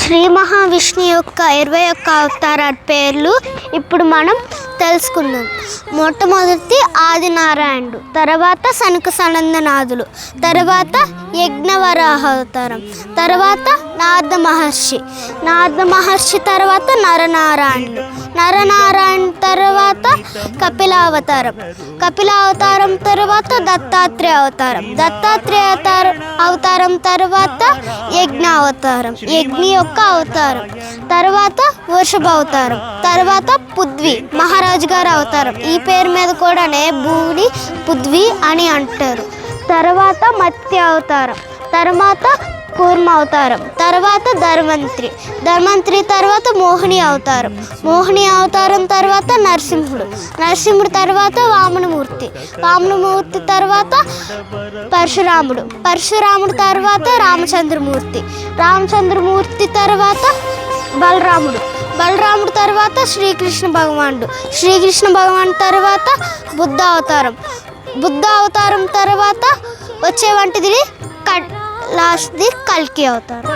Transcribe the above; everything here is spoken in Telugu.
శ్రీ మహావిష్ణు యొక్క 21 అవతారాల పేర్లు ఇప్పుడు మనం తెలుసుకుందాం. మొట్టమొదటి ఆదినారాయణుడు, తర్వాత సనక సనందనాథులు, తర్వాత యజ్ఞవరాహ అవతారం, తర్వాత నారద మహర్షి తర్వాత నరనారాయణుడు తర్వాత కపిలావతారం తర్వాత దత్తాత్రేయ అవతారం తర్వాత యజ్ఞ యొక్క అవతారం, తర్వాత వృషభ అవతారం, తర్వాత పృథ్వీ మహారాజు గారి అవతారం. ఈ పేరు మీద కూడానే భూమిని పృథ్వీ అని అంటారు. తర్వాత మత్స్య అవతారం, తర్వాత కూర్మ అవతారం, తర్వాత ధర్మంత్రి తర్వాత మోహిని అవతారం తర్వాత నరసింహుడు తర్వాత వామనమూర్తి తర్వాత పరశురాముడు తర్వాత రామచంద్రమూర్తి తర్వాత బలరాముడు తర్వాత శ్రీకృష్ణ భగవానుడు తర్వాత బుద్ధ అవతారం తర్వాత వచ్చే వంటిది లాస్ట్ది కల్కి అవతారం.